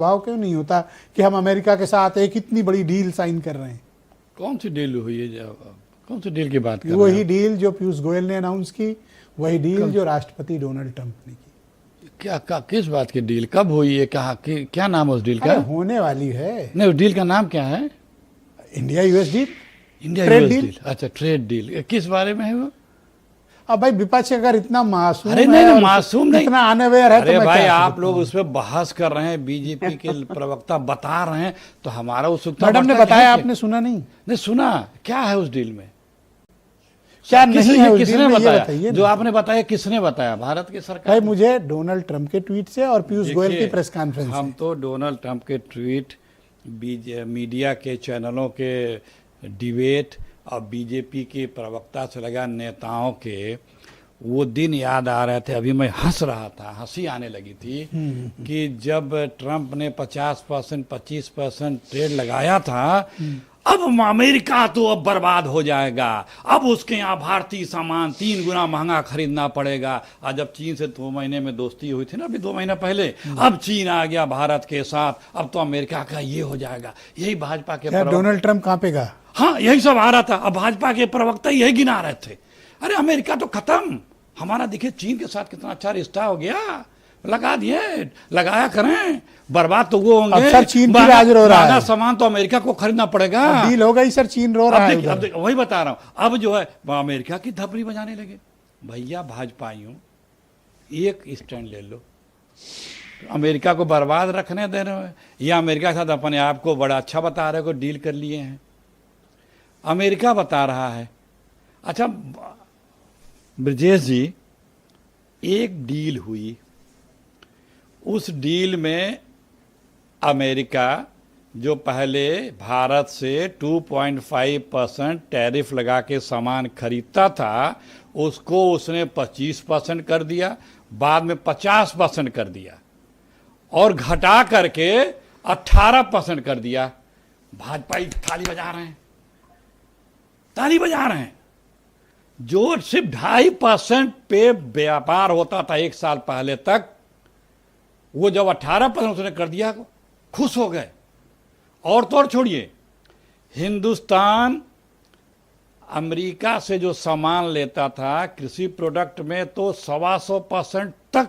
भाव क्यों नहीं होता कि हम अमेरिका के साथ एक इतनी बड़ी डील साइन कर रहे हैं? कौन सी डील हुई है? कौन सी डील की बात कर रहे हैं? वही डील जो पीयूष गोयल ने अनाउंस की, वही डील जो राष्ट्रपति डोनाल्ड ट्रंप ने की। किस बात की डील? कब हुई है? क्या नाम है उस डील का? होने वाली है। नहीं, उस डील का नाम क्या है? India US deal. India US deal. अच्छा, ट्रेड डील। किस बारे में है वो? अब भाई विपक्ष अगर इतना मासूम अरे नहीं, मासूम नहीं, इतना अनअवेयर है, अरे तो भाई आप लोग उस पर बहस कर रहे हैं, बीजेपी के प्रवक्ता बता रहे हैं, तो हमारा उत्सुकता। मैडम ने बताया, आपने सुना नहीं? नहीं सुना। क्या है उस डील में? क्या नहीं है? किसने बताया? जो आपने बताया, किसने बताया? भारत की सरकार। भाई मुझे डोनाल्ड ट्रंप के ट्वीट से और पीयूष गोयल की प्रेस कॉन्फ्रेंस। हम तो डोनाल्ड ट्रंप के ट्वीट, मीडिया के चैनलों के डिबेट और बीजेपी के प्रवक्ता से लगा नेताओं के वो दिन याद आ रहे थे। अभी मैं हंस रहा था, हंसी आने लगी थी कि जब ट्रंप ने 50% 25% ट्रेड लगाया था, अब अमेरिका तो अब बर्बाद हो जाएगा, अब उसके यहाँ भारतीय सामान 3 गुना महंगा खरीदना पड़ेगा। और जब चीन से 2 महीने में दोस्ती हुई थी ना, अभी 2 महीना पहले, अब चीन आ गया भारत के साथ, अब तो अमेरिका का ये हो जाएगा। यही भाजपा के डोनाल्ड ट्रंप कांपेगा। हाँ, यही सब आ रहा था। अब भाजपा के प्रवक्ता यही गिना रहे थे, अरे अमेरिका तो खत्म, हमारा देखिए चीन के साथ कितना अच्छा रिश्ता हो गया, लगा दिए, लगाया करें, बर्बाद तो वो होंगे। अब सर चीन की राज रो रहा है, सामान तो अमेरिका को खरीदना पड़ेगा। डील हो गई सर, चीन रो रहा है। अब वही बता रहा हूं, अब जो है अमेरिका की धपरी बजाने लगे। भैया भाजपाइयों, एक स्टैंड ले लो, अमेरिका को बर्बाद रखने दे रहे हो या अमेरिका के साथ अपने आप को बड़ा अच्छा बता रहे हो, डील कर लिए हैं। अमेरिका बता रहा है। अच्छा ब्रजेश जी, एक डील हुई, उस डील में अमेरिका जो पहले भारत से 2.5% टैरिफ लगा के सामान खरीदता था, उसको उसने 25% कर दिया, बाद में 50% कर दिया और घटा करके 18% कर दिया। भाजपा ताली बजा रहे हैं, ताली बजा रहे हैं। जो सिर्फ 2.5% पे व्यापार होता था 1 साल पहले तक, वो जब 18% उसने कर दिया, खुश हो गए। और तो और छोड़िए, हिंदुस्तान अमेरिका से जो सामान लेता था कृषि प्रोडक्ट में, तो 125% तक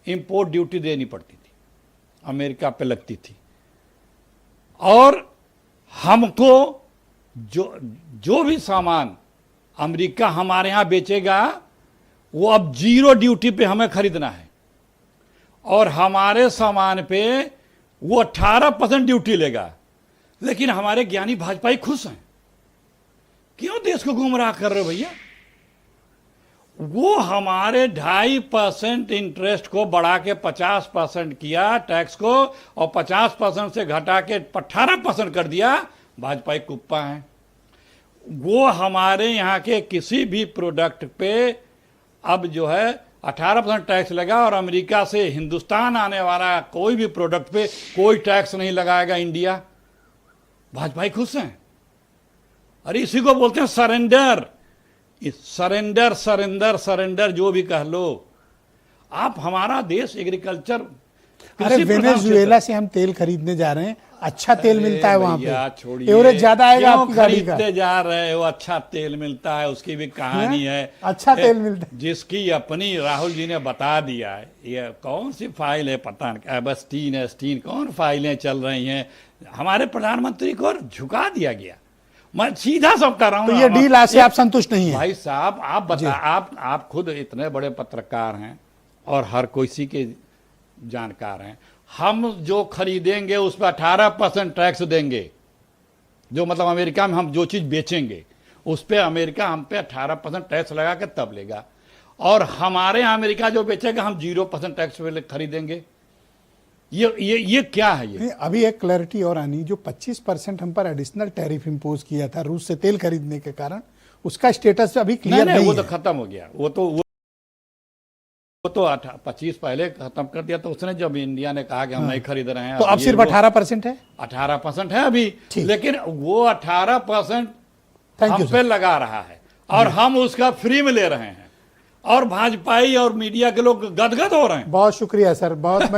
इंपोर्ट ड्यूटी देनी पड़ती थी, अमेरिका पे लगती थी। और हमको जो भी सामान अमेरिका हमारे यहां बेचेगा, वो अब 0 ड्यूटी पे हमें खरीदना है, और हमारे सामान पे वो 18% ड्यूटी लेगा। लेकिन हमारे ज्ञानी भाजपाई खुश हैं। क्यों देश को गुमराह कर रहे हो भैया? वो हमारे 2.5% इंटरेस्ट को बढ़ा के 50% किया टैक्स को, और 50% से घटा के 18% कर दिया। भाजपाई कुप्पा है। वो हमारे यहाँ के किसी भी प्रोडक्ट पे अब जो है 18% टैक्स लगा, और अमेरिका से हिंदुस्तान आने वाला कोई भी प्रोडक्ट पे कोई टैक्स नहीं लगाएगा इंडिया। भाजपाई खुश हैं। अरे इसी को बोलते हैं सरेंडर। सरेंडर सरेंडर सरेंडर जो भी कह लो। आप, हमारा देश एग्रीकल्चर, अरे वेनेजुएला से हम तेल खरीदने जा रहे हैं, अच्छा तेल मिलता है वहां पे, छोड़िए, एवरेज ज्यादा आएगा आपकी गाड़ी का। खरीदते जा रहे हो, अच्छा तेल मिलता है, उसकी भी कहानी है। अच्छा तेल मिलता है, जिसकी अपनी राहुल जी ने बता दिया है। ये कौन सी फाइल है पता नहीं, एबस्टीन कौन फाइलें चल रही हैं, हमारे प्रधानमंत्री को झुका दिया गया। मैं सीधा सब कर रहा हूं। तो ये डील से आप संतुष्ट नहीं है? भाई साहब आप बता, आप खुद इतने बड़े पत्रकार हैं और हर कोई के जानकार हैं। हम जो खरीदेंगे उस पर 18% टैक्स देंगे, जो मतलब अमेरिका में हम जो चीज बेचेंगे उस पर अमेरिका हम पे 18% टैक्स लगा के तब लेगा, और हमारे यहाँ अमेरिका जो बेचेगा हम 0% टैक्स पे खरीदेंगे। ये क्या है? ये अभी एक क्लैरिटी और आनी, जो 25% हम पर एडिशनल टैरिफ इंपोज किया था रूस से तेल खरीदने के कारण, उसका स्टेटस अभी क्लियर नहीं है। वो तो खत्म हो गया। वो तो 25 पहले खत्म कर दिया। तो उसने जब इंडिया ने कहा कि हम नहीं खरीद रहे हैं, तो अब सिर्फ 18% है। 18% है अभी, लेकिन वो 18% हम पे लगा रहा है, और हम उसका फ्री में ले रहे हैं, और भाजपाई और मीडिया के लोग गदगद हो रहे हैं। बहुत शुक्रिया सर, बहुत